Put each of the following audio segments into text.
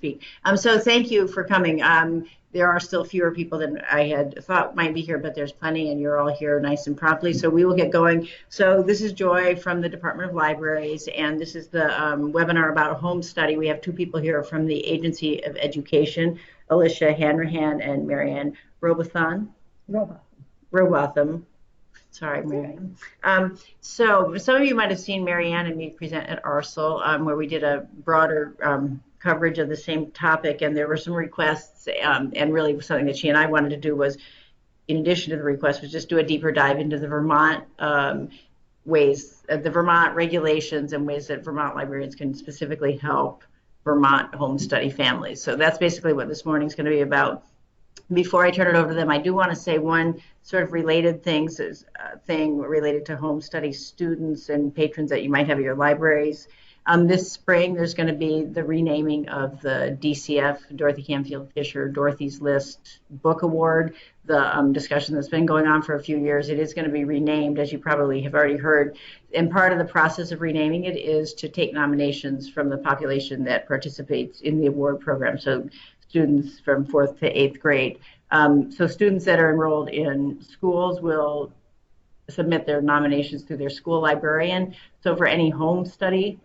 speak. So thank you for coming. There are still fewer people than I had thought might be here, but there's plenty, and you're all here nice and promptly. So we will get going. So this is Joy from the Department of Libraries, and this is the webinar about HomeStudy. We have two people here from the Agency of Education, Alicia Hanrahan and Marianne Robotham. Sorry, Marianne. So some of you might have seen Marianne and me present at ARSL, where we did a broader coverage of the same topic, and there were some requests, and really something that she and I wanted to do was, in addition to the request, was just do a deeper dive into the Vermont ways, the Vermont regulations and ways that Vermont librarians can specifically help Vermont home study families. So that's basically what this morning's going to be about. Before I turn it over to them, I do want to say one sort of related thing related to home study students and patrons that you might have at your libraries. This spring, there's going to be the renaming of the DCF, Dorothy Canfield Fisher, Dorothy's List Book Award, the discussion that's been going on for a few years. It is going to be renamed, as you probably have already heard. And part of the process of renaming it is to take nominations from the population that participates in the award program. So students from 4th to 8th grade. So students that are enrolled in schools will submit their nominations through their school librarian. So for any home study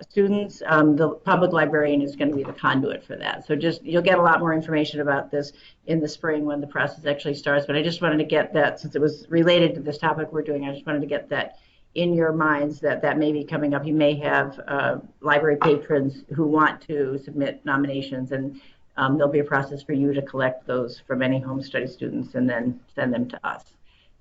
students, the public librarian is going to be the conduit for that. So you'll get a lot more information about this in the spring when the process actually starts. But I just wanted to get that, since it was related to this topic we're doing, I just wanted to get that in your minds that may be coming up. You may have library patrons who want to submit nominations, and there'll be a process for you to collect those from any home study students and then send them to us.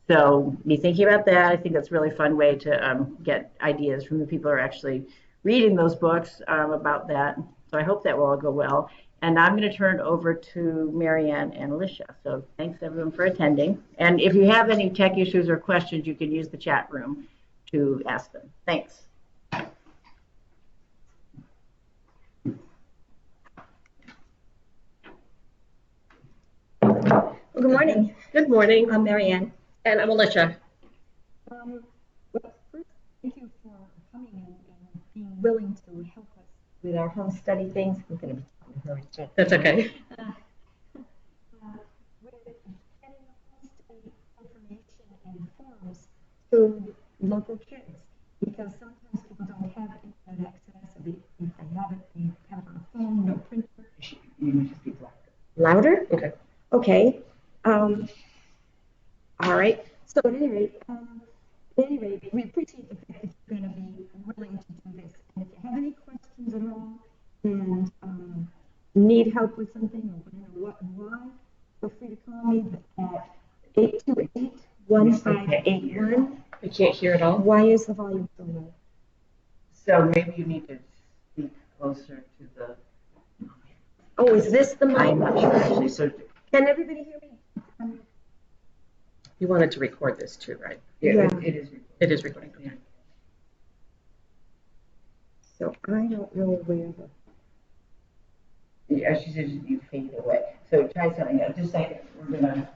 So be thinking about that. I think that's a really fun way to get ideas from the people who are actually reading those books about that. So I hope that will all go well. And I'm going to turn it over to Marianne and Alicia. So thanks everyone for attending. And if you have any tech issues or questions, you can use the chat room to ask them. Thanks. Well, good morning. Good morning. I'm Marianne. And I'm Alicia. Well, first, thank you for coming and being willing to help us with our home study things. I'm going to be talking to her. But, That's okay. With getting home study information and forms to local kids, because sometimes people don't have internet access, or if they have it on a phone, no printer. You need to speak Louder? Okay. Okay. All right. So at any rate, we appreciate the fact that you're going to be willing to do this. And if you have any questions at all and need help with something or want to know what and why, feel free to call me at 828-1581. I can't hear at all. Why is the volume so low? So maybe you need to speak closer to the... Oh, is this the mic? I'm not sure actually. So Can everybody hear me? You wanted to record this too, right? Yeah. It is. It is recording. Okay. So I don't know where the... Yeah, she said you fade away. So try something else. Just a second. We're gonna...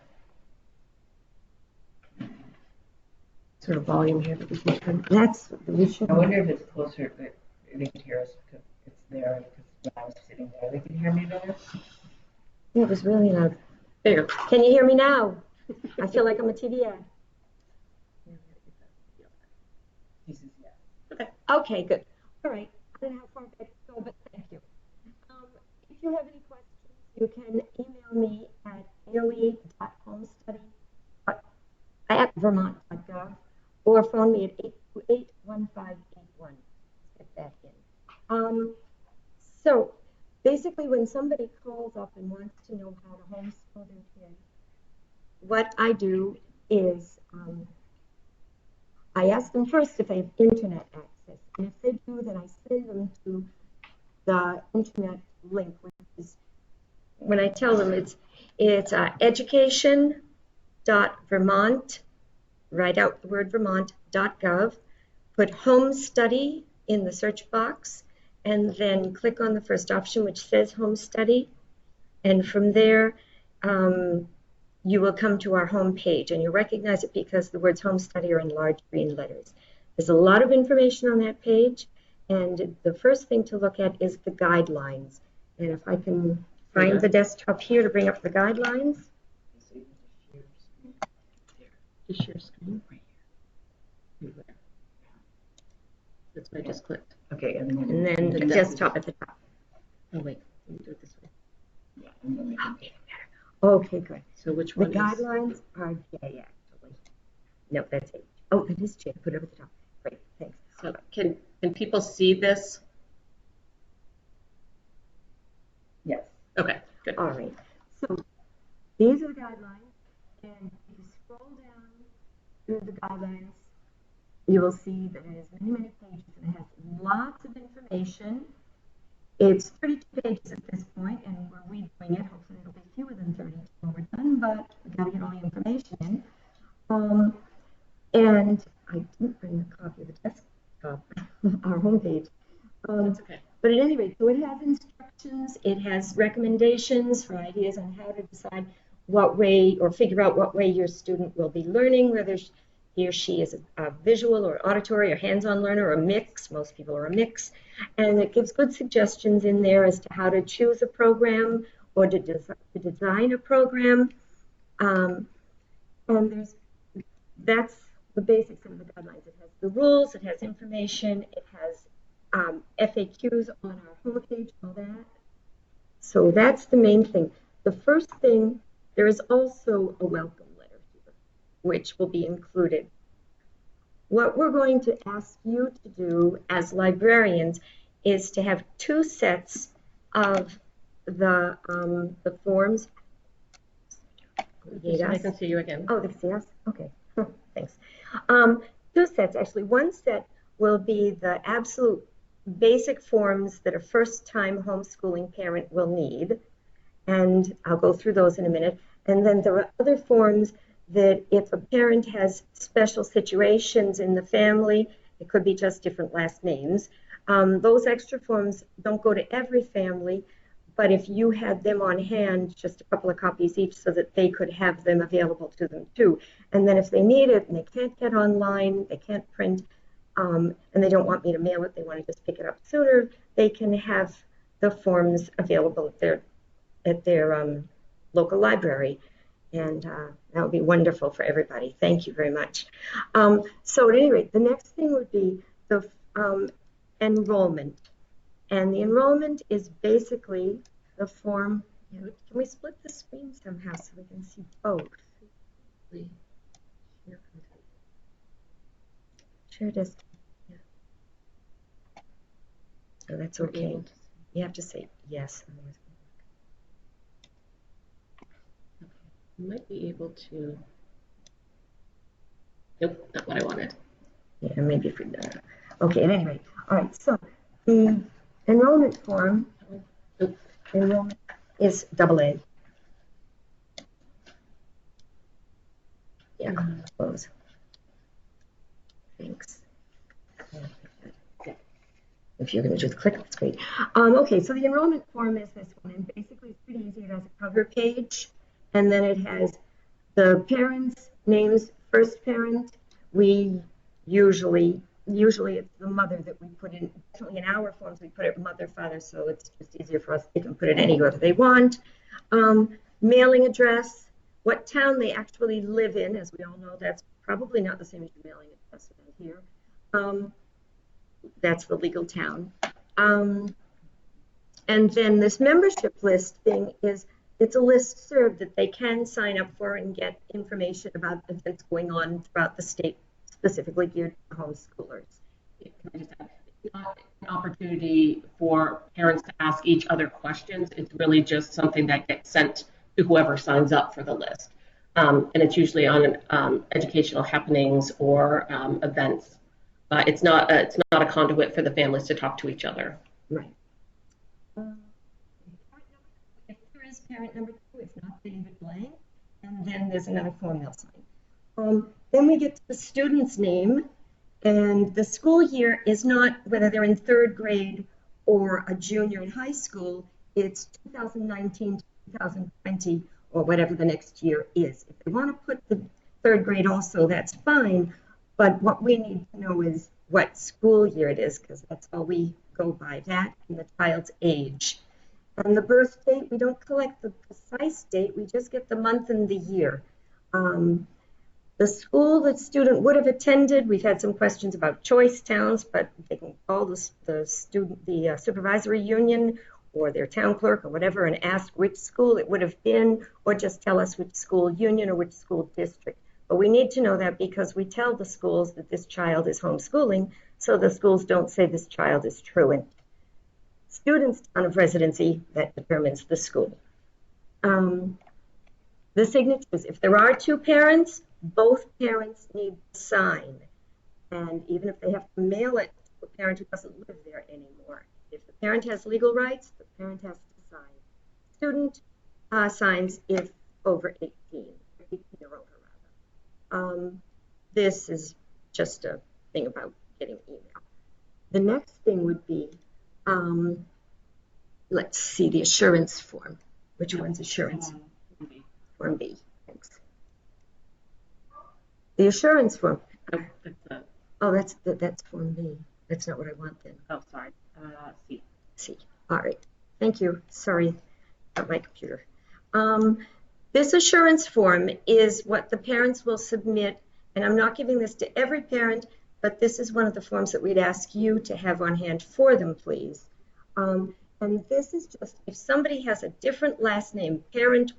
Sort of volume here that we can turn. We should... I wonder if it's closer that they could hear us because it's there. Because when I was sitting there, they could hear me better. Yeah, it was really loud. There you go. Can you hear me now? I feel like I'm a TV ad. He says yes. Okay. Okay, good. All right. I don't know how far back to go, but thank you. If you have any questions, you can email me at aoe.homestudy@vermont.gov or phone me at 828-1581. Get that in. So basically, when somebody calls up and wants to know how to homeschool their kids, what I do is I ask them first if they have internet access. And if they do, then I send them to the internet link, which is, when I tell them it's education.vermont, write out the word Vermont.gov, put HomeStudy in the search box, and then click on the first option, which says HomeStudy. And from there, you will come to our home page, and you recognize it because the words HomeStudy are in large green letters. There's a lot of information on that page, and the first thing to look at is the guidelines. And if I can find the desktop here to bring up the guidelines. Just share screen. That's what I just clicked. Okay, and then the desktop at the top. Oh, wait. Let me do it this way. Yeah, and then we can- Okay, good. So which The one is? guidelines are J, actually. No, that's H. Oh, that is J. Put it over the top. Great, thanks. So can people see this? Yes. Okay, good. All right. So these are the guidelines, and if you scroll down through the guidelines, you will see that it has many, many pages, and it has lots of information. It's 32 pages at this point, and we're redoing it. Hopefully it'll be fewer than 32 when we're done, but we've got to get all the information in. And I didn't bring the copy of the desktop, our homepage. That's okay. But at any rate, so it has instructions, it has recommendations for ideas on how to decide what way or figure out what way your student will be learning, whether he or she is a visual or auditory or hands-on learner or a mix. Most people are a mix. And it gives good suggestions in there as to how to choose a program or to design a program. And that's the basics of the guidelines. It has the rules, it has information, it has FAQs on our homepage, all that. So that's the main thing. The first thing, there is also a welcome letter here, which will be included. What we're going to ask you to do as librarians is to have 2 sets of the forms. So I can see you again. Oh, they can see us? Okay, thanks. 2 sets, actually. One set will be the absolute basic forms that a first-time homeschooling parent will need, and I'll go through those in a minute. And then there are other forms that if a parent has special situations in the family, it could be just different last names. Those extra forms don't go to every family, but if you had them on hand, just a couple of copies each so that they could have them available to them too. And then if they need it and they can't get online, they can't print, and they don't want me to mail it, they want to just pick it up sooner, they can have the forms available at their local library. And that would be wonderful for everybody. Thank you very much. So at any rate, the next thing would be the enrollment. And the enrollment is basically the form. Can we split the screen somehow so we can see both? Share desktop. Yeah. Oh, that's okay. You have to say yes. You might be able to. Nope, not what I wanted. Yeah, maybe if we do. Okay, at any rate. All right, so the enrollment form enrollment is AA. Yeah, close. Thanks. If you're going to just click, that's great. Okay, so the enrollment form is this one, and basically it's pretty easy. It has a cover page, and then it has the parents' names, first parent. We usually it's the mother that we put in. Definitely in our forms, we put it mother, father, so it's just easier for us. They can put it any order they want. Mailing address, what town they actually live in. As we all know, that's probably not the same as your mailing address around here. That's the legal town. And then this membership list thing is, it's a list served that they can sign up for and get information about events going on throughout the state, specifically geared to homeschoolers. It's not an opportunity for parents to ask each other questions. It's really just something that gets sent to whoever signs up for the list. And it's usually on educational happenings or events. It's not a conduit for the families to talk to each other. Right. If there is parent number 2, it's not David Blank, and then there's another form they'll sign. Then we get to the student's name, and the school year is not whether they're in 3rd grade or a junior in high school. It's 2019 to 2020 or whatever the next year is. If they want to put the 3rd grade also, that's fine. But what we need to know is what school year it is, because that's all we go by, that and the child's age. And the birth date, we don't collect the precise date, we just get the month and the year. The school that student would have attended, we've had some questions about choice towns, but they can call the supervisory union or their town clerk or whatever and ask which school it would have been, or just tell us which school union or which school district. But we need to know that because we tell the schools that this child is homeschooling, so the schools don't say this child is truant. Student's town of residency, that determines the school. The signatures, if there are two parents, both parents need to sign. And even if they have to mail it to a parent who doesn't live there anymore, if the parent has legal rights, the parent has to sign. Student signs if over 18, 18-year-old rather. This is just a thing about getting email. The next thing would be, let's see, the assurance form. Which one's assurance? Form B. Thanks. The assurance form. Oh, that's Form B. That's not what I want then. Oh, sorry. C. C. All right. Thank you. Sorry about my computer. This assurance form is what the parents will submit, and I'm not giving this to every parent, but this is one of the forms that we'd ask you to have on hand for them, please. And this is just if somebody has a different last name, parent,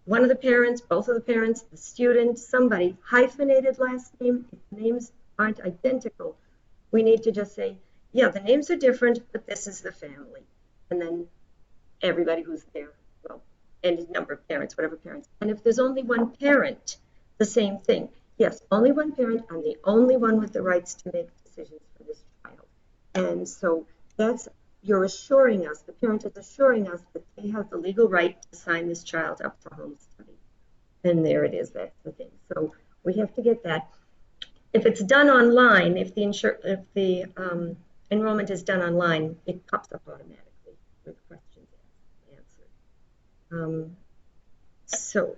one of the parents, both of the parents, the student, somebody, hyphenated last name, if names aren't identical, we need to just say, yeah, the names are different, but this is the family. And then everybody who's there, well, any number of parents, whatever parents. And if there's only one parent, the same thing. Yes, only one parent, I'm the only one with the rights to make decisions for this child. And so that's, you're assuring us, the parent is assuring us that they have the legal right to sign this child up for HomeStudy. And there it is, that's the thing. So we have to get that. If it's done online, if the enrollment is done online, it pops up automatically with questions answered. So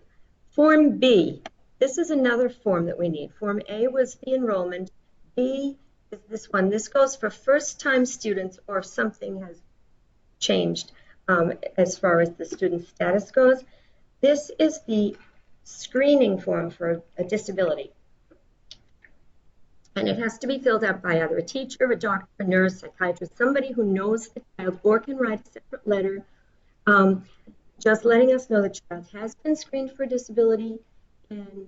Form B, this is another form that we need. Form A was the enrollment. B is this one. This goes for first-time students or if something has changed as far as the student status goes. This is the screening form for a disability. And it has to be filled out by either a teacher, a doctor, a nurse, psychiatrist, somebody who knows the child or can write a separate letter, just letting us know the child has been screened for disability and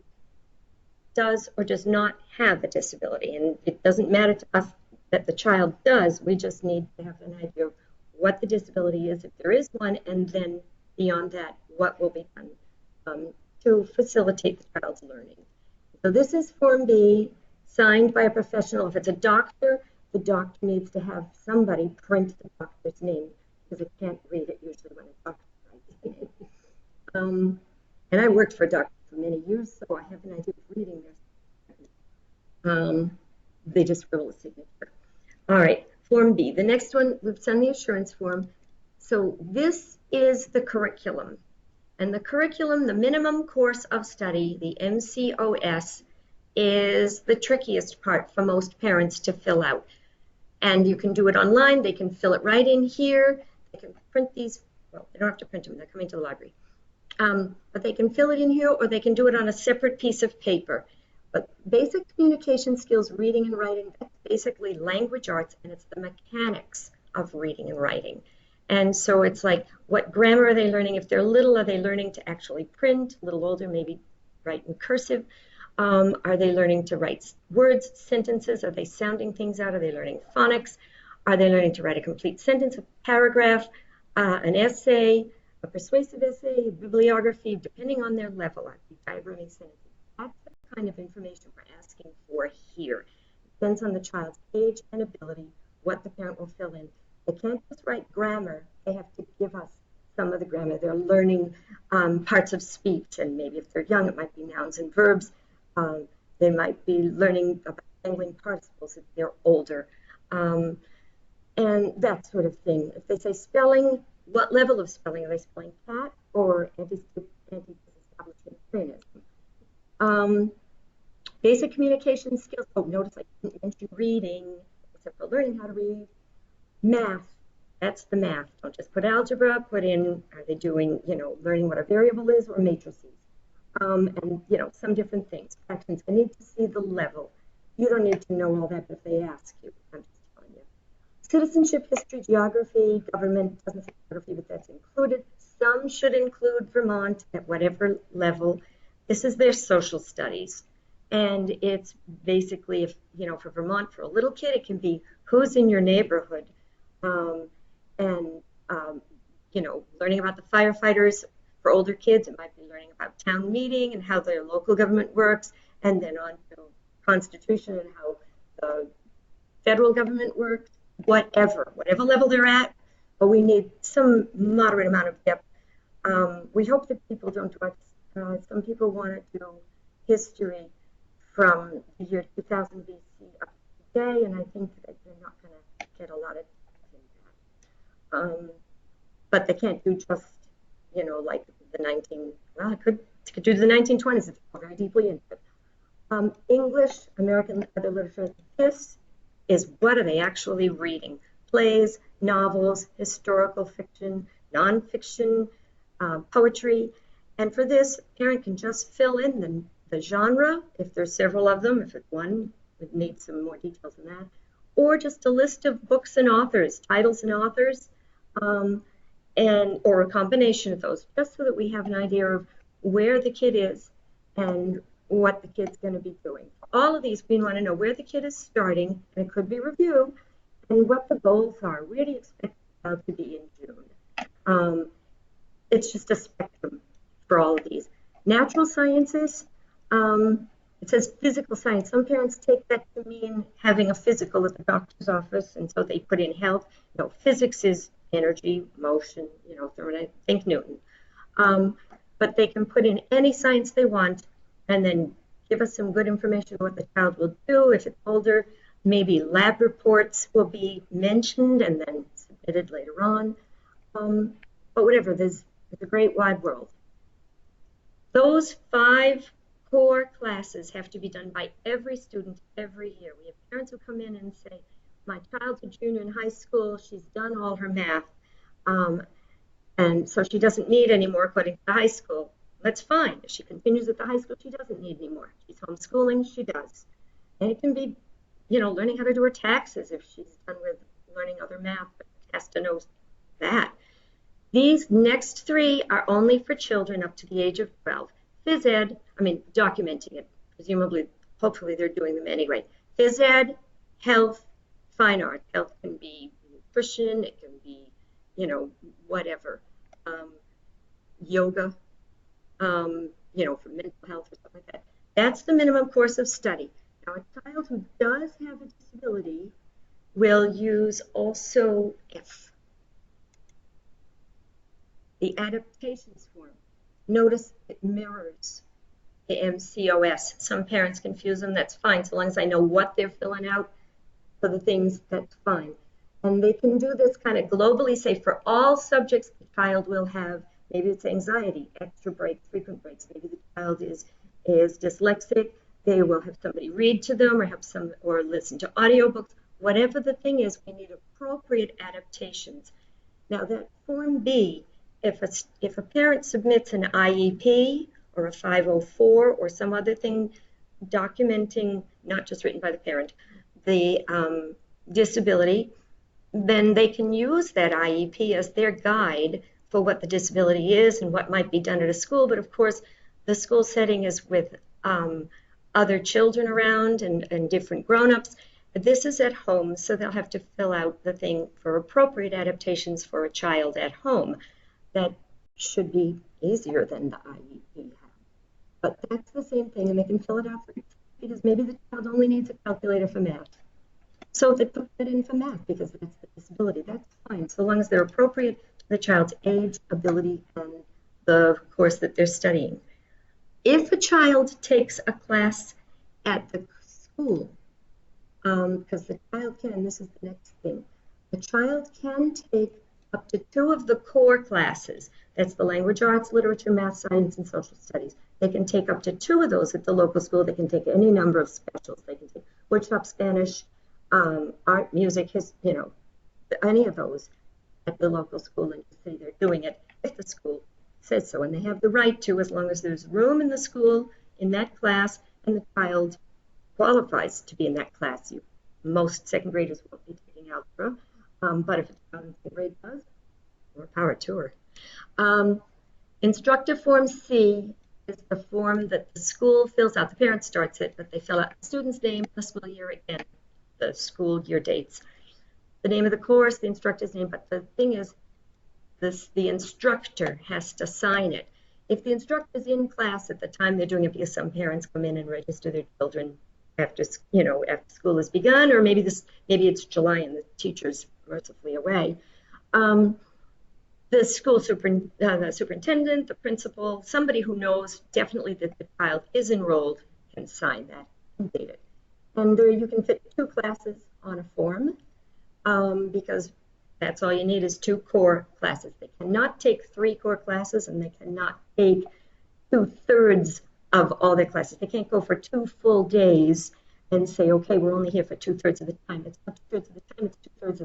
does or does not have a disability. And it doesn't matter to us that the child does, we just need to have an idea of what the disability is, if there is one, and then beyond that, what will be done to facilitate the child's learning. So this is Form B, signed by a professional. If it's a doctor, the doctor needs to have somebody print the doctor's name because it can't read it usually when a doctor writes it. And I worked for a doctor for many years, so I have an idea of reading this. They just scribble a signature. All right, Form B. The next one, we've sent the assurance form. So this is the curriculum. And the curriculum, the minimum course of study, the MCOS, is the trickiest part for most parents to fill out. And you can do it online. They can fill it right in here. They can print these. Well, they don't have to print them. They're coming to the library. But they can fill it in here, or they can do it on a separate piece of paper. But basic communication skills, reading and writing, that's basically language arts, and it's the mechanics of reading and writing. And so it's like, what grammar are they learning? If they're little, are they learning to actually print? A little older, maybe write in cursive. Are they learning to write words, sentences? Are they sounding things out? Are they learning phonics? Are they learning to write a complete sentence, a paragraph, an essay, a persuasive essay, a bibliography, depending on their level, diagramming sentences? That's the kind of information we're asking for here. It depends on the child's age and ability, what the parent will fill in. They can't just write grammar. They have to give us some of the grammar. They're learning parts of speech, and maybe if they're young, it might be nouns and verbs. They might be learning about angling participles if they're older, and that sort of thing. If they say spelling, what level of spelling? Are they spelling cat or anti-establishmentarianism? Basic communication skills. Oh, notice I didn't mention reading, except for learning how to read. Math, That's the math. Don't just put algebra, put in, are they doing, learning what a variable is or matrices? And, some different things. Fractions. I need to see the level. You don't need to know all that if they ask you. I'm just telling you. Citizenship, history, geography, government, doesn't say geography, but that's included. Some should include Vermont at whatever level. This is their social studies. And it's basically, if for Vermont, for a little kid, it can be who's in your neighborhood. Learning about the firefighters. For older kids, it might be learning about town meeting and how their local government works, and then on to Constitution and how the federal government works, whatever level they're at. But we need some moderate amount of depth. We hope that people don't do it. Some people want to do history from the year 2000 BC up to today, and I think that they're not going to get a lot of that. But they can't do just, like I could do the 1920s if they're very deeply into it. English, American, other literature, this is what are they actually reading? Plays, novels, historical fiction, nonfiction, poetry. And for this, parent can just fill in the genre, if there's several of them. If it's one, it needs some more details than that. Or just a list of books and authors, titles and authors, or a combination of those, just so that we have an idea of where the kid is and what the kid's going to be doing. All of these, we want to know where the kid is starting, and it could be review, and what the goals are. Where do you expect the child to be in June? It's just a spectrum for all of these. Natural sciences, it says physical science. Some parents take that to mean having a physical at the doctor's office, and so they put in health. No, physics is energy, motion, thermodynamics, think Newton. But they can put in any science they want and then give us some good information on what the child will do. If it's older, maybe lab reports will be mentioned and then submitted later on. But whatever, there's a great wide world. Those 5 core classes have to be done by every student every year. We have parents who come in and say, my child's a junior in high school, she's done all her math, and so she doesn't need any more according to the high school. That's fine. If she continues at the high school, she doesn't need any more. She's homeschooling, she does. And it can be, learning how to do her taxes if she's done with learning other math, but has to know that. These next 3 are only for children up to the age of 12. Phys ed, documenting it, presumably, hopefully they're doing them anyway. Phys ed, health, fine art. Health can be nutrition, it can be, whatever. Yoga, for mental health or something like that. That's the minimum course of study. Now, a child who does have a disability will use also the Adaptations form. Notice it mirrors the MCOS. Some parents confuse them. That's fine, so long as I know what they're filling out for the things, that's fine. And they can do this kind of globally, say for all subjects the child will have. Maybe it's anxiety, extra breaks, frequent breaks. Maybe the child is dyslexic. They will have somebody read to them or listen to audiobooks. Whatever the thing is, we need appropriate adaptations. Now that Form B, if a parent submits an IEP or a 504 or some other thing documenting, not just written by the parent, the disability, then they can use that IEP as their guide for what the disability is and what might be done at a school. But of course, the school setting is with other children around and different grown-ups. This is at home, so they'll have to fill out the thing for appropriate adaptations for a child at home. That should be easier than the IEP. But that's the same thing, and they can fill it out because maybe the child only needs a calculator for math. So they put that in for math because that's the disability. That's fine, so long as they're appropriate to the child's age, ability, and the course that they're studying. If a child takes a class at the school, because the child can, this is the next thing, the child can take up to 2 of the core classes. That's the language arts, literature, math, science, and social studies. They can take up to 2 of those at the local school. They can take any number of specials. They can take woodshop, Spanish, art, music, any of those. at the local school and just say they're doing it if the school says so. And they have the right to, as long as there's room in the school in that class and the child qualifies to be in that class. Most second graders won't be taking algebra, but if a child in second grade does, more power to her. Instructor Form C is the form that the school fills out. The parent starts it, but they fill out the student's name, the school year, again, the school year dates, the name of the course, the instructor's name. But the thing is, the instructor has to sign it. If the instructor's in class at the time they're doing it, because some parents come in and register their children after school has begun, or maybe it's July and the teacher's mercifully away. The school superintendent, the principal, somebody who knows definitely that the child is enrolled can sign that and date it. And you can fit 2 classes on a form because that's all you need is 2 core classes. They cannot take 3 core classes, and they cannot take 2/3 of all their classes. They can't go for 2 full days and say, okay, we're only here for 2/3 of the time. It's not 2/3 of the time, it's 2/3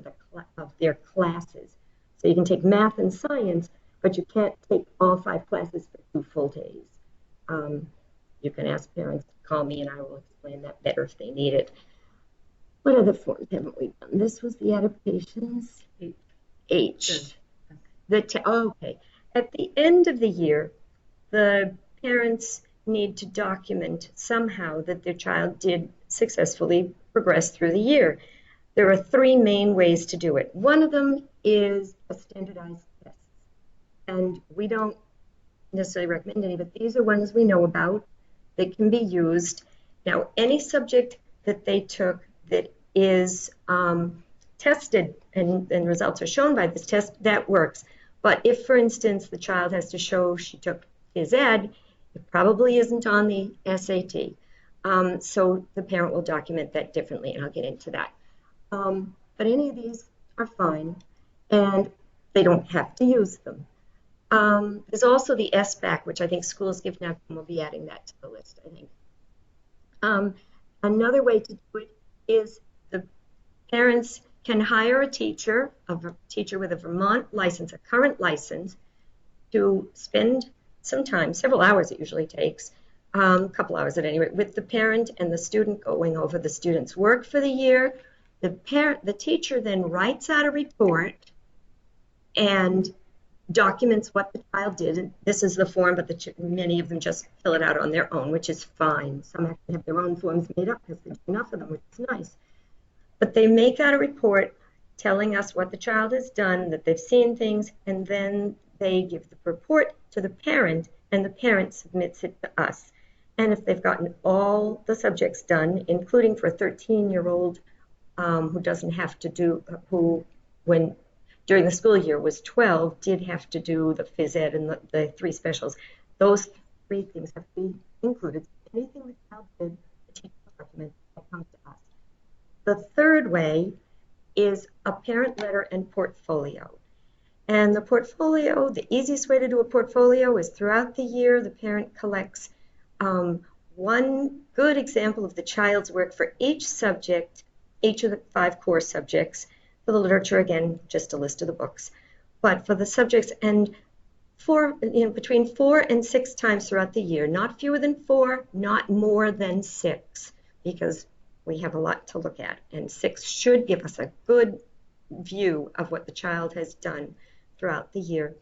of their classes. So you can take math and science, but you can't take all 5 classes for 2 full days. You can ask parents to call me and I will explain that better if they need it. What other forms haven't we done? This was the adaptations. H. Okay. At the end of the year, the parents need to document somehow that their child did successfully progress through the year. There are 3 main ways to do it. One of them is a standardized test. And we don't necessarily recommend any, but these are ones we know about that can be used. Now, any subject that they took that is tested and results are shown by this test, that works. But if, for instance, the child has to show she took phys ed, it probably isn't on the SAT. So the parent will document that differently, and I'll get into that. But any of these are fine, and they don't have to use them. There's also the SBAC, which I think schools give now, and we'll be adding that to the list, I think. Another way to do it is the parents can hire a teacher with a Vermont license, a current license, to spend some time, several hours it usually takes, a couple hours at any rate, with the parent and the student going over the student's work for the year. The teacher then writes out a report and documents what the child did. And this is the form, but many of them just fill it out on their own, which is fine. Some actually have their own forms made up because there's enough of them, which is nice. But they make out a report telling us what the child has done, that they've seen things, and then they give the report to the parent, and the parent submits it to us. And if they've gotten all the subjects done, including for a 13-year-old who doesn't have to do, who when during the school year was 12, did have to do the phys ed and the 3 specials, those 3 things have to be included. Anything the child did, the teacher document that comes to us. The third way is a parent letter and portfolio. And the portfolio, the easiest way to do a portfolio is throughout the year, the parent collects one good example of the child's work for each subject, each of the 5 core subjects. For the literature, again, just a list of the books. But for the subjects, and between 4 and 6 times throughout the year, not fewer than 4, not more than 6, because we have a lot to look at. And 6 should give us a good view of what the child has done throughout the year.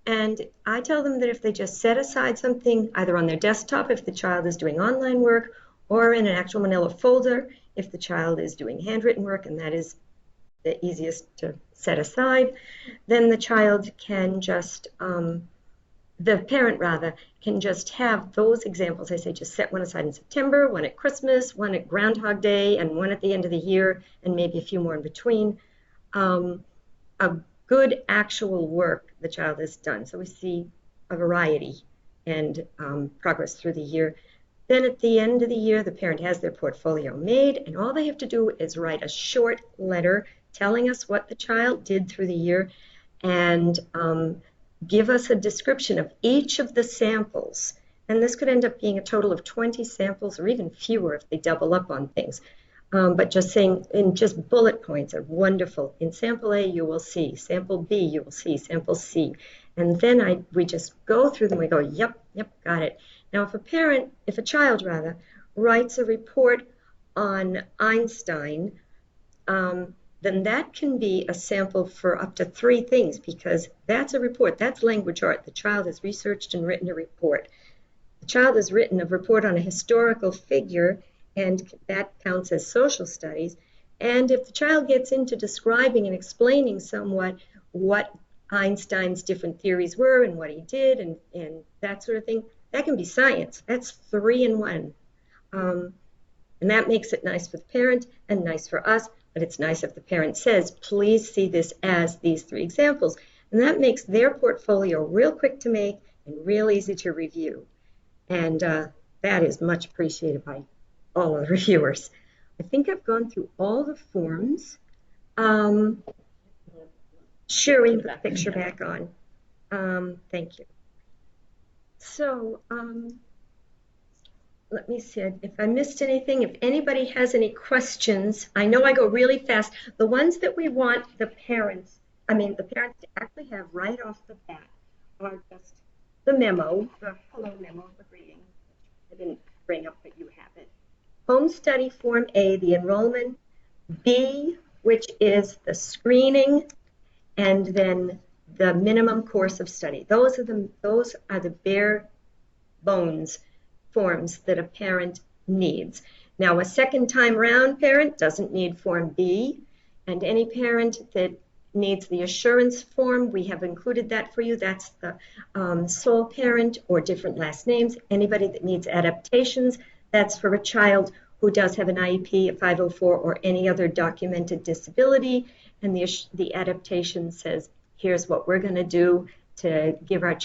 And I tell them that if they just set aside something, either on their desktop if the child is doing online work, or in an actual manila folder if the child is doing handwritten work, and that is the easiest to set aside, then the child can just, the parent rather, can just have those examples. I say just set one aside in September, one at Christmas, one at Groundhog Day, and one at the end of the year, and maybe a few more in between. A good actual work the child has done. So we see a variety and progress through the year. Then at the end of the year, the parent has their portfolio made, and all they have to do is write a short letter telling us what the child did through the year, and give us a description of each of the samples. And this could end up being a total of 20 samples or even fewer if they double up on things. But just saying in just bullet points are wonderful. In sample A, you will see. Sample B, you will see. Sample C. And then we just go through them. We go, yep, got it. Now, if a child rather, writes a report on Einstein, then that can be a sample for up to 3 things, because that's a report. That's language art. The child has researched and written a report. The child has written a report on a historical figure, and that counts as social studies. And if the child gets into describing and explaining somewhat what Einstein's different theories were and what he did and that sort of thing, that can be science. That's 3 in 1. And that makes it nice for the parent and nice for us, but it's nice if the parent says, please see this as these 3 examples. And that makes their portfolio real quick to make and real easy to review. And that is much appreciated by all of the reviewers. I think I've gone through all the forms. Sure, we can put the picture back on. Thank you. So let me see if I missed anything. If anybody has any questions, I know I go really fast. The ones that we want the parents to actually have right off the bat are just the memo, the hello memo, the greeting. I didn't bring up, but you have it. HomeStudy Form A, the enrollment. B, which is the screening, and then the minimum course of study. Those are the bare bones forms that a parent needs. Now, a second time round parent doesn't need Form B, and any parent that needs the assurance form, we have included that for you. That's the sole parent or different last names. Anybody that needs adaptations, that's for a child who does have an IEP, a 504, or any other documented disability. And the adaptation says, here's what we're going to do to give our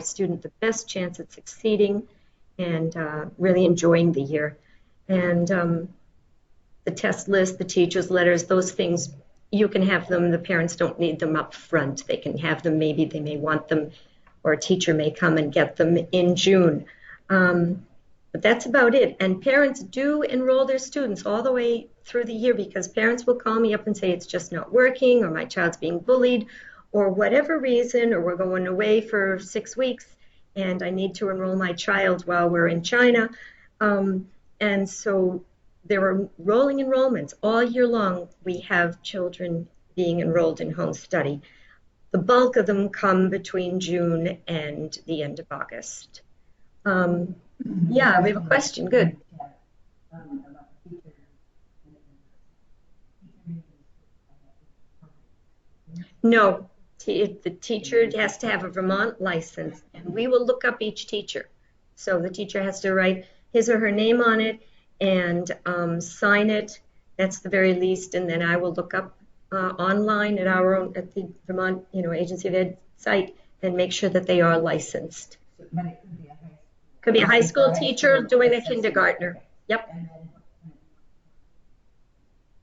student the best chance at succeeding and really enjoying the year. And the test list, the teacher's letters, those things, you can have them. The parents don't need them up front. They can have them. Maybe they may want them, or a teacher may come and get them in June. But that's about it. And parents do enroll their students all the way through the year, because parents will call me up and say it's just not working, or my child's being bullied, or whatever reason, or we're going away for 6 weeks and I need to enroll my child while we're in China. And so there are rolling enrollments all year long. We have children being enrolled in HomeStudy. The bulk of them come between June and the end of August. Yeah, we have a question. Good. No, the teacher has to have a Vermont license, and we will look up each teacher. So the teacher has to write his or her name on it and sign it. That's the very least, and then I will look up online at the Vermont Agency of Ed site and make sure that they are licensed. But it could be a high school teacher doing a kindergartner. Yep.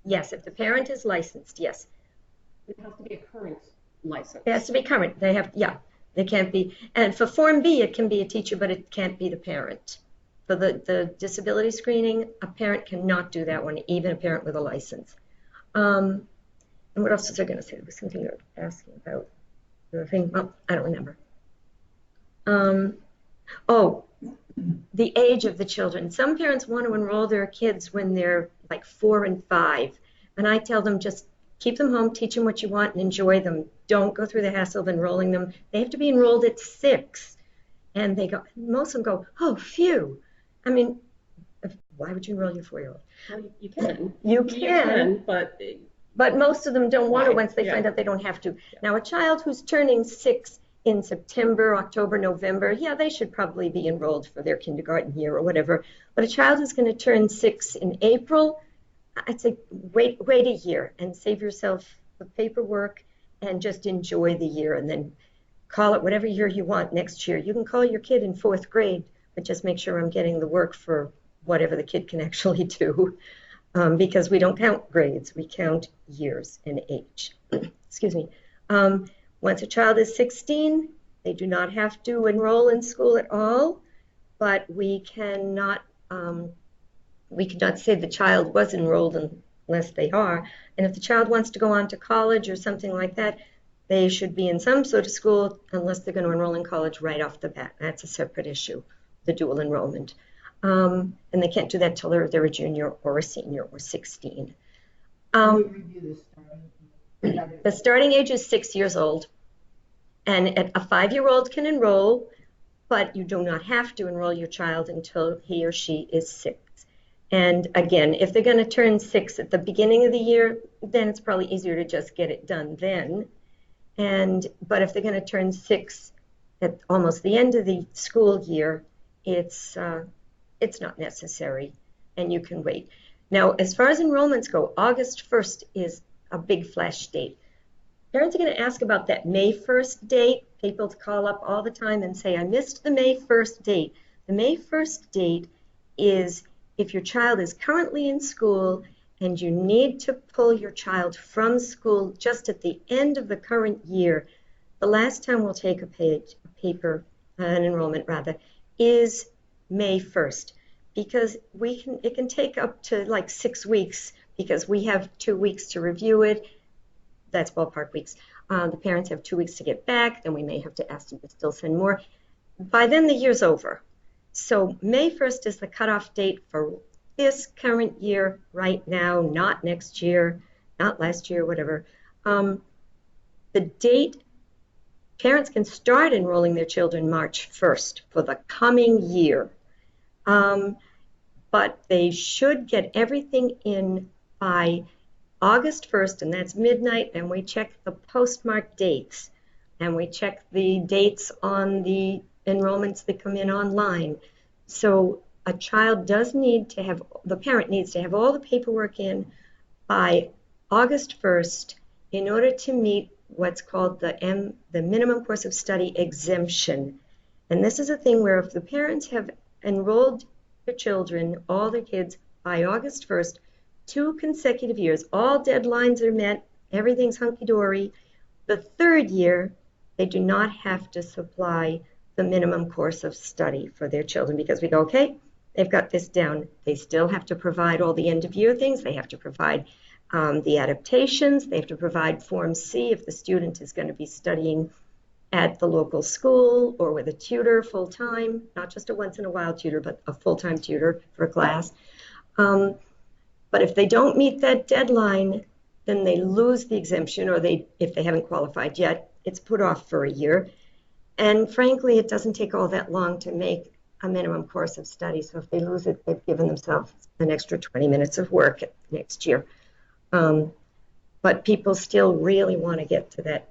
Yes, if the parent is licensed, yes. It has to be a current license. It has to be current. They have, yeah. They can't be. And for Form B, it can be a teacher, but it can't be the parent. For the disability screening, a parent cannot do that one, even a parent with a license. And what else was I going to say? There was something you were asking about. The thing. Oh, I don't remember. Oh, the age of the children. Some parents want to enroll their kids when they're like 4 and 5. And I tell them, just keep them home, teach them what you want, and enjoy them. Don't go through the hassle of enrolling them. They have to be enrolled at 6. And most of them go, oh, phew. I mean, why would you enroll your 4-year-old? Well, you can. You can, but most of them don't want to once they find out they don't have to. Yeah. Now, a child who's turning 6 in September, October, November, yeah, they should probably be enrolled for their kindergarten year or whatever. But a child who's going to turn 6 in April, I'd say wait a year and save yourself the paperwork and just enjoy the year, and then call it whatever year you want next year. You can call your kid in 4th grade, but just make sure I'm getting the work for whatever the kid can actually do, because we don't count grades, we count years and age. Excuse me. Once a child is 16, they do not have to enroll in school at all, but we cannot we could not say the child was enrolled unless they are. And if the child wants to go on to college or something like that, they should be in some sort of school unless they're going to enroll in college right off the bat. That's a separate issue, the dual enrollment. And they can't do that till they're a junior or a senior or 16. The starting age is 6 years old, and a 5-year-old can enroll, but you do not have to enroll your child until he or she is 6. And again, if they're going to turn 6 at the beginning of the year, then it's probably easier to just get it done then. But if they're going to turn 6 at almost the end of the school year, it's not necessary, and you can wait. Now, as far as enrollments go, August 1st is a big flash date. Parents are going to ask about that May 1st date. People call up all the time and say, I missed the May 1st date. The May 1st date is if your child is currently in school and you need to pull your child from school just at the end of the current year. The last time we'll take an enrollment rather, is May 1st, because it can take up to like 6 weeks, because we have 2 weeks to review it. That's ballpark weeks. The parents have 2 weeks to get back, then we may have to ask them to still send more. By then the year's over. So May 1st is the cutoff date for this current year right now, not next year, not last year, whatever. The date, parents can start enrolling their children March 1st for the coming year. But they should get everything in by August 1st, and that's midnight, and we check the postmark dates, and we check the dates on the enrollments that come in online. So a child does need to have, the parent needs to have all the paperwork in by August 1st in order to meet what's called the minimum course of study exemption. And this is a thing where if the parents have enrolled their children, all their kids, by August 1st, 2 consecutive years, all deadlines are met, everything's hunky-dory. The 3rd year, they do not have to supply the minimum course of study for their children, because we go, okay, they've got this down. They still have to provide all the end-of-year things. They have to provide the adaptations. They have to provide Form C if the student is going to be studying at the local school or with a tutor full-time, not just a once-in-a-while tutor, but a full-time tutor for a class. But if they don't meet that deadline, then they lose the exemption, or if they haven't qualified yet, it's put off for a year. And frankly, it doesn't take all that long to make a minimum course of study. So if they lose it, they've given themselves an extra 20 minutes of work next year. But people still really want to get to that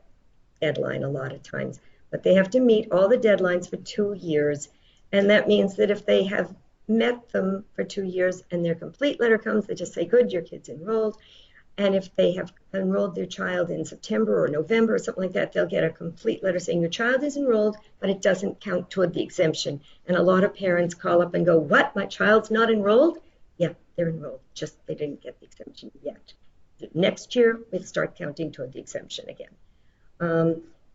deadline a lot of times. But they have to meet all the deadlines for 2 years. And that means that if they have met them for 2 years and their complete letter comes, they just say, good, your kid's enrolled. And if they have enrolled their child in September or November or something like that, they'll get a complete letter saying your child is enrolled, but it doesn't count toward the exemption. And a lot of parents call up and go, what, my child's not enrolled? Yeah, they're enrolled, just they didn't get the exemption yet. Next year, we'll start counting toward the exemption again.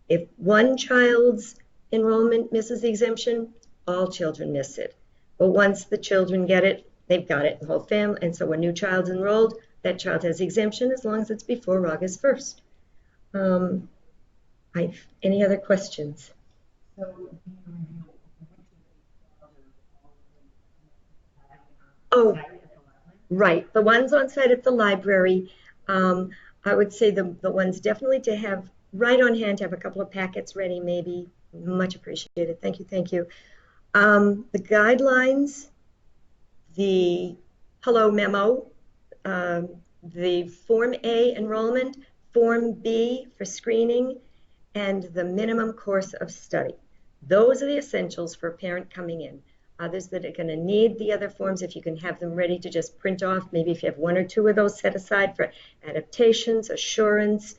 If one child's enrollment misses the exemption, all children miss it. But once the children get it, they've got it, the whole family. And so when a new child's enrolled, that child has exemption as long as it's before August 1st. Any other questions? Oh, right. The ones on site at the library, I would say the ones definitely to have right on hand, to have a couple of packets ready, maybe. Much appreciated. Thank you. Thank you. The guidelines, the hello memo, the Form A enrollment, Form B for screening, and the minimum course of study. Those are the essentials for a parent coming in. Others that are going to need the other forms, if you can have them ready to just print off, maybe if you have 1 or 2 of those set aside for adaptations, assurance.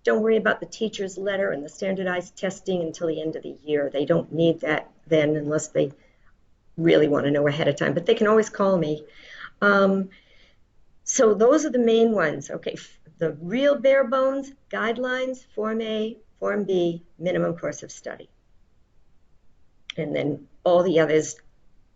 Don't worry about the teacher's letter and the standardized testing until the end of the year. They don't need that then unless they really want to know ahead of time, but they can always call me. So those are the main ones. Okay, the real bare bones, guidelines, Form A, Form B, minimum course of study. And then all the others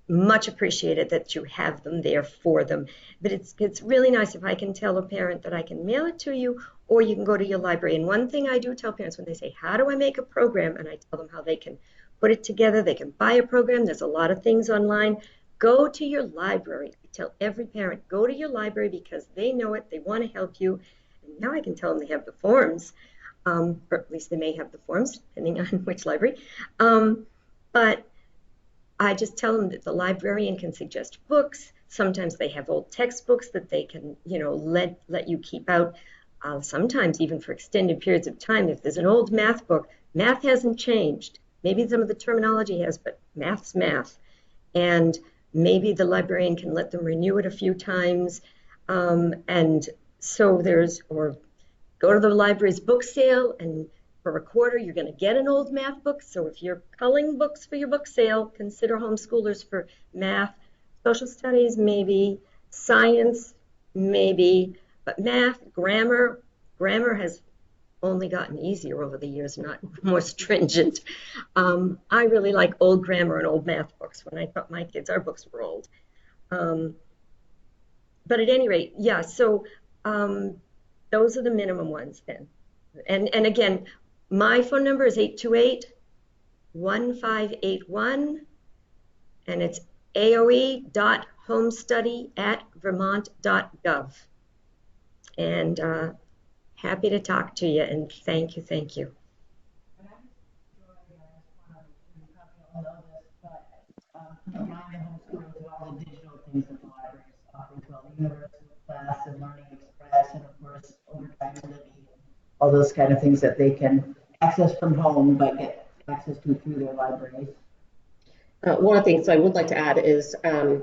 much appreciated that you have them there for them. But it's really nice if I can tell a parent that I can mail it to you, or you can go to your library. And one thing I do tell parents when they say, how do I make a program? And I tell them how they can put it together. They can buy a program. There's a lot of things online. Go to your library. I tell every parent, go to your library because they know it. They want to help you. And now I can tell them they have the forms, or at least they may have the forms, depending on which library. But I just tell them that the librarian can suggest books. Sometimes they have old textbooks that they can, let you keep out. Sometimes even for extended periods of time. If there's an old math book, math hasn't changed. Maybe some of the terminology has, but math's math. And maybe the librarian can let them renew it a few times. And so or go to the library's book sale, and for a quarter, you're going to get an old math book. So if you're culling books for your book sale, consider homeschoolers for math, social studies, maybe, science, maybe, but math, grammar has only gotten easier over the years, not more stringent. I really like old grammar and old math books. When I taught my kids, our books were old. But at any rate, yeah, so those are the minimum ones then. And again, my phone number is 828-1581, and it's aoe.homestudy@vermont.gov. And happy to talk to you, and thank you. Remind the homeschoolers of all the digital things that the library is offering as well, the Universal Class and Learning Express, and of course Overtime Living, all those kind of things that they can access from home but get access to through their libraries. One of the things I would like to add is I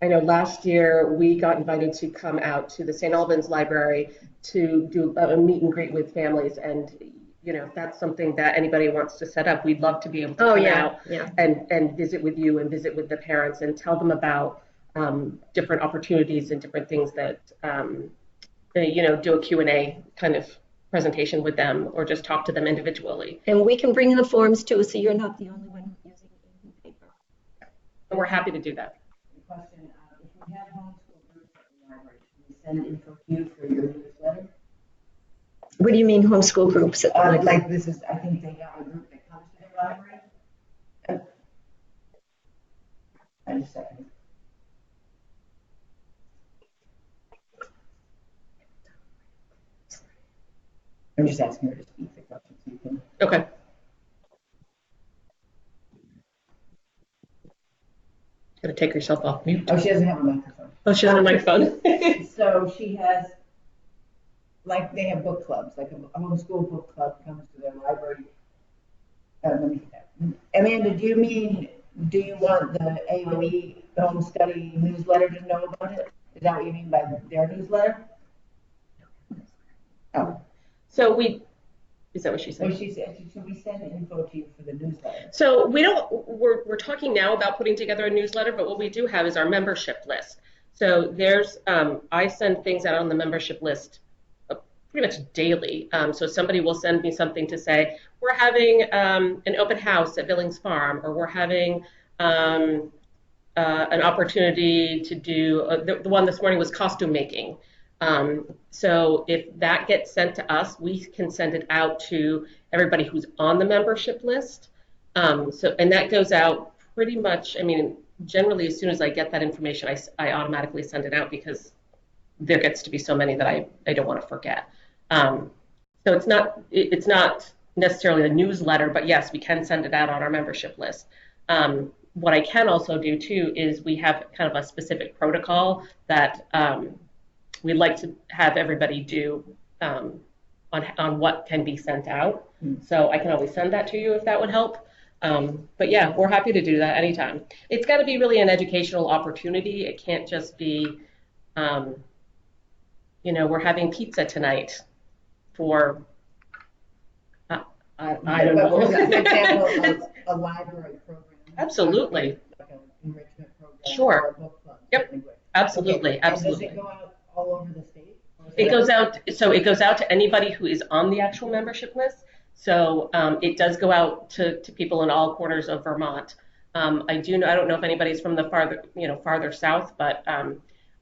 know last year we got invited to come out to the St. Albans Library to do a meet and greet with families, and if that's something that anybody wants to set up, we'd love to be able to come out and visit with you and visit with the parents and tell them about different opportunities and different things that do a Q&A kind of presentation with them, or just talk to them individually. And we can bring the forms too, so you're not the only one using ink and paper. And we're happy to do that. Question, if we have homeschool groups at the library, should we send info to you for your newsletter? What do you mean homeschool groups at the library? Like I think they have a group that comes to their library. Wait a second. I'm just asking her to speak the question so you can. Okay. Gotta take yourself off mute. Oh, she doesn't have a microphone. Oh, she doesn't have a microphone. So she has, like they have book clubs, like a homeschool book club comes to their library. Amanda, do you want the AOE HomeStudy newsletter to know about it? Is that what you mean by their newsletter? Oh. So is that what she said? Well, she said, should we send info to you for the newsletter? So we're talking now about putting together a newsletter, but what we do have is our membership list. So there's, I send things out on the membership list pretty much daily. So somebody will send me something to say, we're having an open house at Billings Farm, or we're having an opportunity to do, the one this morning was costume making. So if that gets sent to us, we can send it out to everybody who's on the membership list. And that goes out pretty much, generally as soon as I get that information, I automatically send it out, because there gets to be so many that I don't want to forget. So it's not necessarily a newsletter, but yes, we can send it out on our membership list. What I can also do too is we have kind of a specific protocol that we'd like to have everybody do on what can be sent out. So I can always send that to you if that would help. But yeah, we're happy to do that anytime. It's got to be really an educational opportunity. It can't just be, we're having pizza tonight for, I don't know. For example, a library program. Absolutely. Like an enrichment program. Sure. Or a book club. Yep. Absolutely. Okay. Absolutely. And does it go out all over the state? It goes out to anybody who is on the actual membership list. So it does go out to people in all corners of Vermont. I do know, I don't know if anybody's from the farther south, but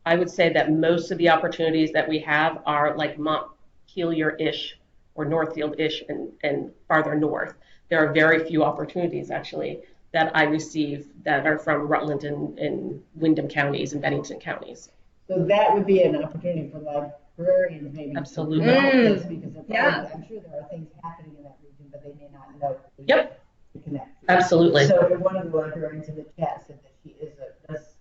I would say that most of the opportunities that we have are like Montpelier-ish or Northfield-ish and farther north. There are very few opportunities actually that I receive that are from Rutland and Windham counties and Bennington counties. So that would be an opportunity for librarians maybe. Absolutely. Because I'm sure there are things happening in that region, but they may not know. Yep. To connect. Absolutely. So one of the librarians in the chat said that she does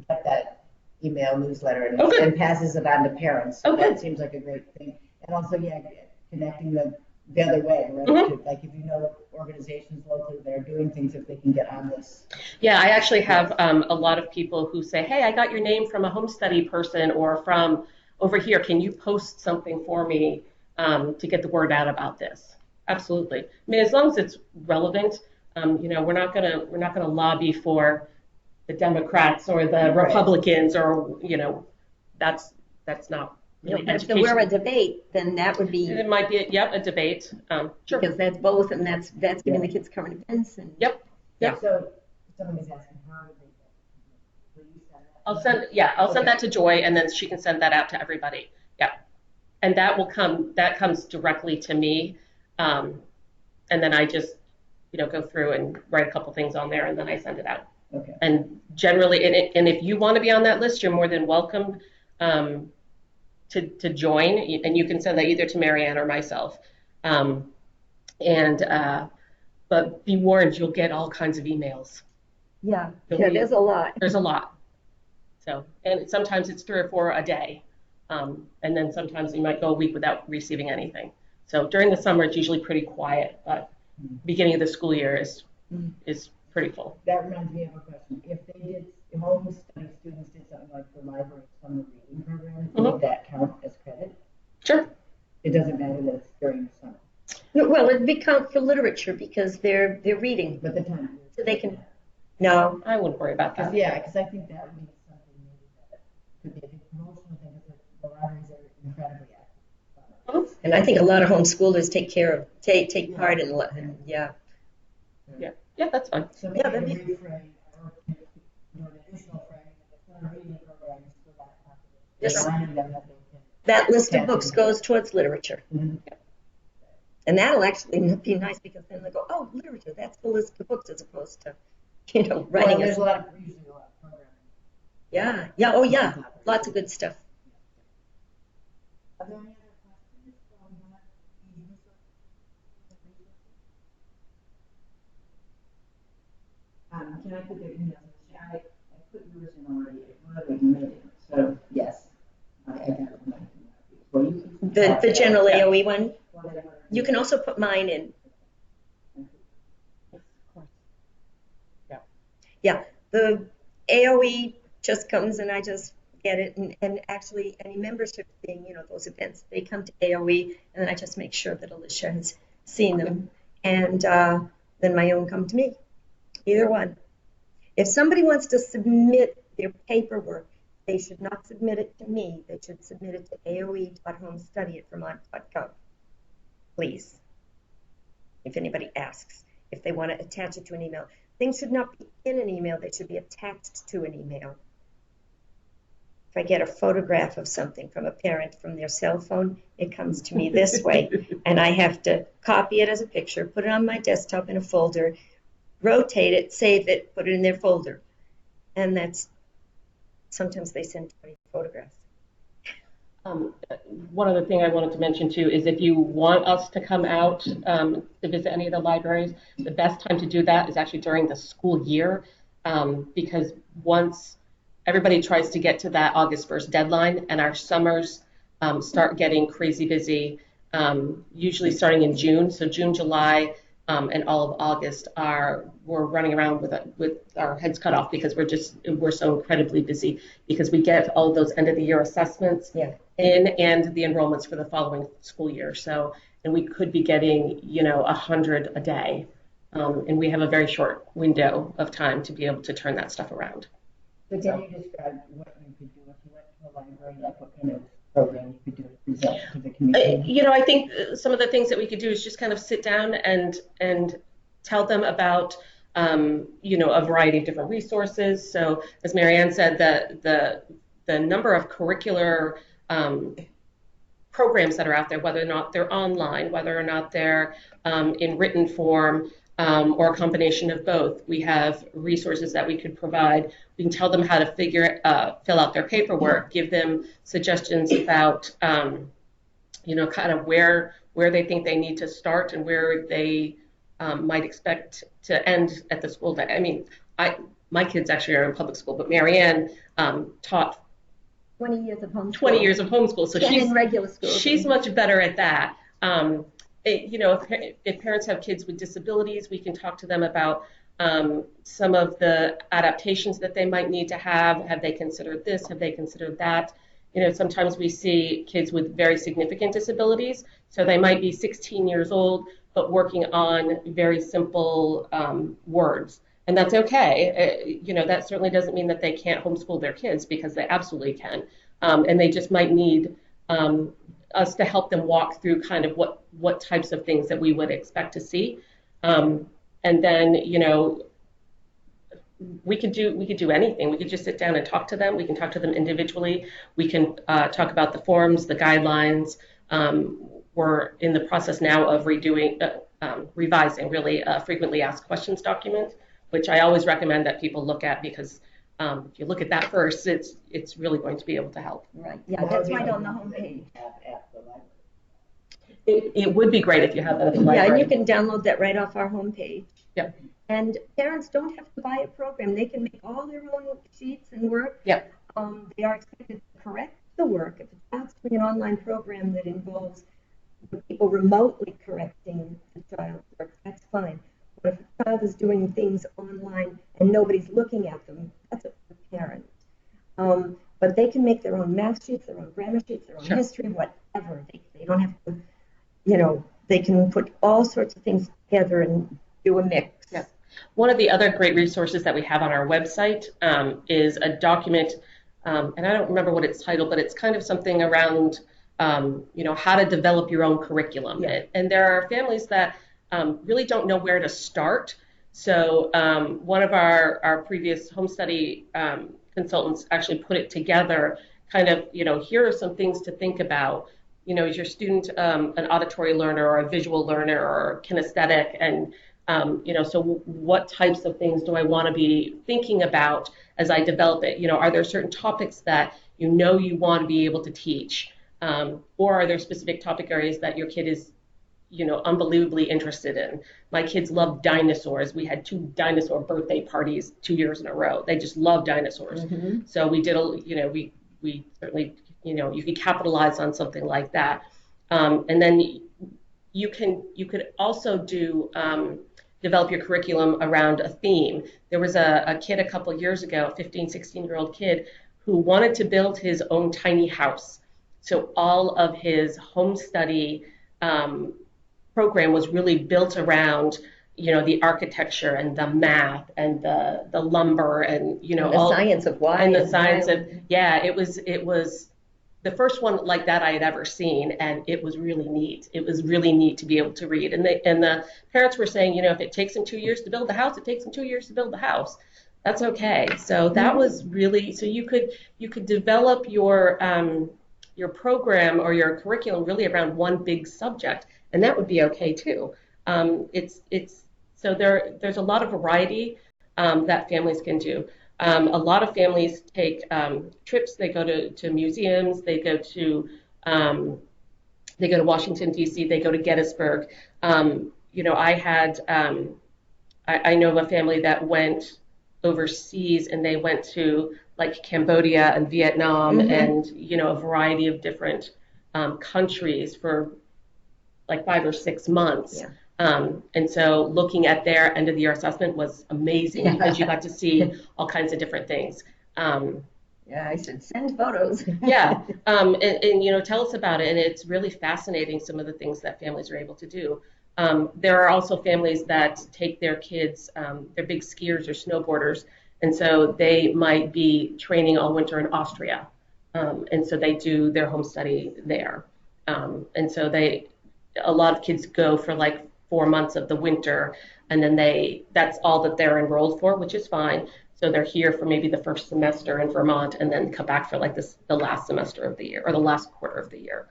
get that email newsletter and passes it on to parents. So that seems like a great thing. And also, connecting the other way, right? Mm-hmm. Like if you know organizations locally that are doing things, if they can get on this. Yeah, I actually have a lot of people who say, hey, I got your name from a HomeStudy person or from over here. Can you post something for me to get the word out about this? Absolutely. I mean, as long as it's relevant, we're not gonna lobby for the Democrats or the Republicans or that's not really if there were a debate, then that would be. It might be a debate. Sure. Because that's both, and that's giving the kids current events and. Yep. So somebody's asking how do they will you send that? I'll send that to Joy, and then she can send that out to everybody. Yeah, and that comes directly to me, and then I just go through and write a couple things on there, and then I send it out. Okay. And generally, and if you want to be on that list, you're more than welcome to join, and you can send that either to Marianne or myself. But be warned, you'll get all kinds of emails. Yeah, there's a lot. There's a lot. So, and sometimes it's 3 or 4 a day, and then sometimes you might go a week without receiving anything. So during the summer, it's usually pretty quiet, but beginning of the school year is pretty full. That reminds me of a question. If HomeStudy students did something like the library summer reading program, would that count as credit? Sure. It doesn't matter that it's during the summer. Well, it'd be count for literature because they're reading. But the time. So they can. No. I wouldn't worry about that. Because I think that would be something maybe that could be a big promotional thing because the libraries are incredibly active. And I think a lot of homeschoolers take part in Yeah, that's fine. So maybe a reframe or an additional frame in the reading programs for that population. Yes. Reminding them that they can. That list of books goes towards literature. Mm-hmm. And that'll actually be nice because then they go, oh, literature, that's the list of books as opposed to, writing. There's usually a lot of programming. Yeah, lots of good stuff. Are there any other questions from that? Can I put their emails in? I put yours in already. So yes, I got it. The general AOE one. You can also put mine in. Yeah, the AOE just comes and I just get it. And actually, any membership thing, those events, they come to AOE, and then I just make sure that Alicia has seen them. And then my own come to me. Either one. If somebody wants to submit their paperwork, they should not submit it to me. They should submit it to aoe.homestudy@vermont.gov. Please. If anybody asks, if they want to attach it to an email. Things should not be in an email. They should be attached to an email. If I get a photograph of something from a parent from their cell phone, it comes to me this way. And I have to copy it as a picture, put it on my desktop in a folder, rotate it, save it, put it in their folder. And sometimes they send 20 photographs. One other thing I wanted to mention too is if you want us to come out to visit any of the libraries, the best time to do that is actually during the school year, because once everybody tries to get to that August 1st deadline and our summers start getting crazy busy, usually starting in June. So June, July, and all of August we're running around with our heads cut off because we're so incredibly busy because we get all those end of the year assessments in and the enrollments for the following school year. So, and we could be getting 100 a day, and we have a very short window of time to be able to turn that stuff around. So can you describe what you could do if you went to a library, like what kind of program you could do to present to the community? I think some of the things that we could do is just kind of sit down and tell them about a variety of different resources. So as Marianne said, the number of curricular programs that are out there, whether or not they're online, whether or not they're in written form, or a combination of both. We have resources that we could provide. We can tell them how to fill out their paperwork, give them suggestions about, kind of where they think they need to start and where they might expect to end at the school day. I mean, my kids actually are in public school, but Marianne taught 20 years of homeschool. 20 years of homeschool, so she's in regular school. She's much better at that. If parents have kids with disabilities, we can talk to them about some of the adaptations that they might need to have. Have they considered this? Have they considered that? Sometimes we see kids with very significant disabilities, so they might be 16 years old, but working on very simple words. And that's okay. That certainly doesn't mean that they can't homeschool their kids, because they absolutely can. And they just might need us to help them walk through kind of what types of things that we would expect to see. And then, we could do anything. We could just sit down and talk to them. We can talk to them individually. We can talk about the forms, the guidelines. We're in the process now of revising really a frequently asked questions document, which I always recommend that people look at, because if you look at that first, it's really going to be able to help. Right. Yeah, that's right on the homepage. It would be great if you had that at the library. Yeah, and you can download that right off our homepage. Yep. And parents don't have to buy a program. They can make all their own sheets and work. Yep. They are expected to correct the work. If a child's doing an online program that involves people remotely correcting the child's work, that's fine. But if a child is doing things online and nobody's looking at them, that's up to the parent. But they can make their own math sheets, their own grammar sheets, their own history, whatever. They don't have to, they can put all sorts of things together and do a mix. Yeah. One of the other great resources that we have on our website is a document, and I don't remember what it's titled, but it's kind of something around, how to develop your own curriculum. Yeah. And there are families that really don't know where to start. So one of our previous HomeStudy consultants actually put it together, kind of, here are some things to think about. Is your student an auditory learner or a visual learner or kinesthetic? And, so what types of things do I want to be thinking about as I develop it? Are there certain topics that you want to be able to teach? Or are there specific topic areas that your kid is unbelievably interested in? My kids love dinosaurs. We had 2 dinosaur birthday parties 2 years in a row. They just love dinosaurs. Mm-hmm. So we did we certainly, you can capitalize on something like that. And then you could also develop your curriculum around a theme. There was a kid a couple years ago, a 15, 16-year-old kid, who wanted to build his own tiny house. So all of his HomeStudy program was really built around, the architecture and the math and the lumber and, the science of why. And the science of, it was the first one like that I had ever seen, and it was really neat. It was really neat to be able to read. And the parents were saying, if it takes them 2 years to build the house, it takes them 2 years to build the house. That's okay. So that was really, so you could develop your program or your curriculum really around one big subject, and that would be okay too. So there's a lot of variety that families can do. A lot of families take trips. They go to museums. They go to Washington D.C. They go to Gettysburg. I know of a family that went overseas, and they went to like Cambodia and Vietnam, mm-hmm. and a variety of different countries for like 5 or 6 months. Yeah. And so looking at their end of the year assessment was amazing, because you got to see all kinds of different things. I said send photos. Yeah, and tell us about it. And it's really fascinating, some of the things that families are able to do. There are also families that take their kids, they're big skiers or snowboarders, and so they might be training all winter in Austria. And so they do their HomeStudy there. And so a lot of kids go for like 4 months of the winter, and then that's all that they're enrolled for, which is fine. So they're here for maybe the first semester in Vermont and then come back for like the last semester of the year or the last quarter of the year.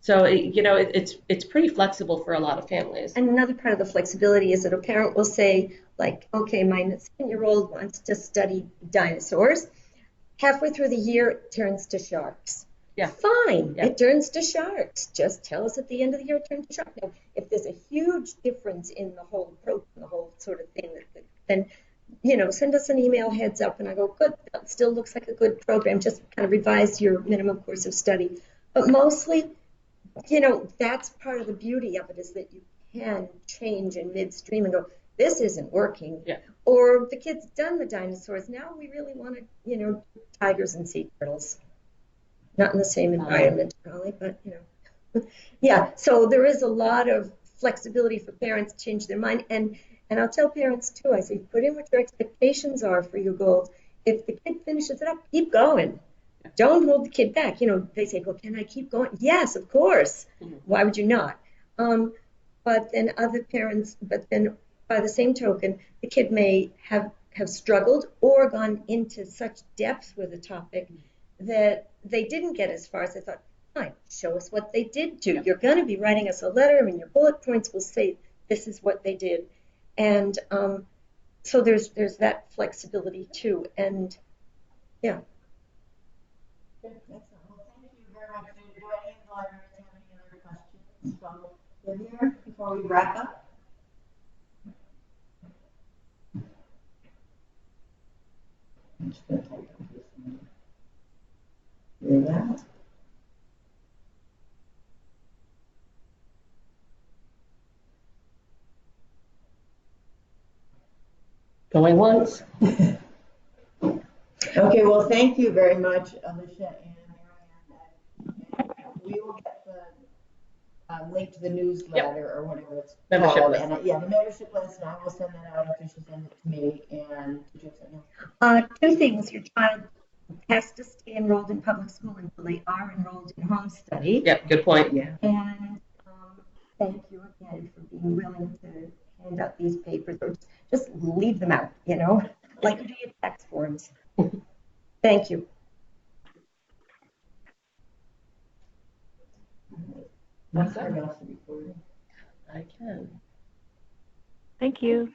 So it's pretty flexible for a lot of families. And another part of the flexibility is that a parent will say, like, okay, my 7-year-old wants to study dinosaurs. Halfway through the year, it turns to sharks. Yeah. Fine, Yeah. It turns to sharks. Just tell us at the end of the year it turns to sharks. Now, if there's a huge difference in the whole program, the whole sort of thing, then send us an email heads up, and I go, good, that still looks like a good program. Just kind of revise your minimum course of study. But mostly, that's part of the beauty of it, is that you can change in midstream and go, this isn't working. Yeah. Or the kid's done the dinosaurs. Now we really want to, tigers and sea turtles. Not in the same environment, probably, but, Yeah, so there is a lot of flexibility for parents to change their mind. And I'll tell parents, too, I say, put in what your expectations are for your goals. If the kid finishes it up, keep going. Don't hold the kid back. They say, well, can I keep going? Yes, of course. Mm-hmm. Why would you not? But then by the same token, the kid may have struggled or gone into such depth with a topic that they didn't get as far as they thought. Fine, show us what they did do. You're going to be writing us a letter, and your bullet points will say this is what they did. And so there's that flexibility too. And yeah. Excellent. Well, thank you very much. Do any of the librarians have any other questions from Vivian before we wrap up? I'm just going to type up this one. Hear that? Going once. Okay, well, thank you very much, Alicia and Marianne. And we will get the link to the newsletter or whatever it's membership called. List. And, the membership list, and I will send that out if you send it to me. And did you have something else? 2 things. Your child has to stay enrolled in public school until they are enrolled in HomeStudy. Yep, good point. Yeah. And thank you again for being willing to hand out these papers, or just leave them out, like you do your tax forms. Thank you. Turn off the recording. I can. Thank you.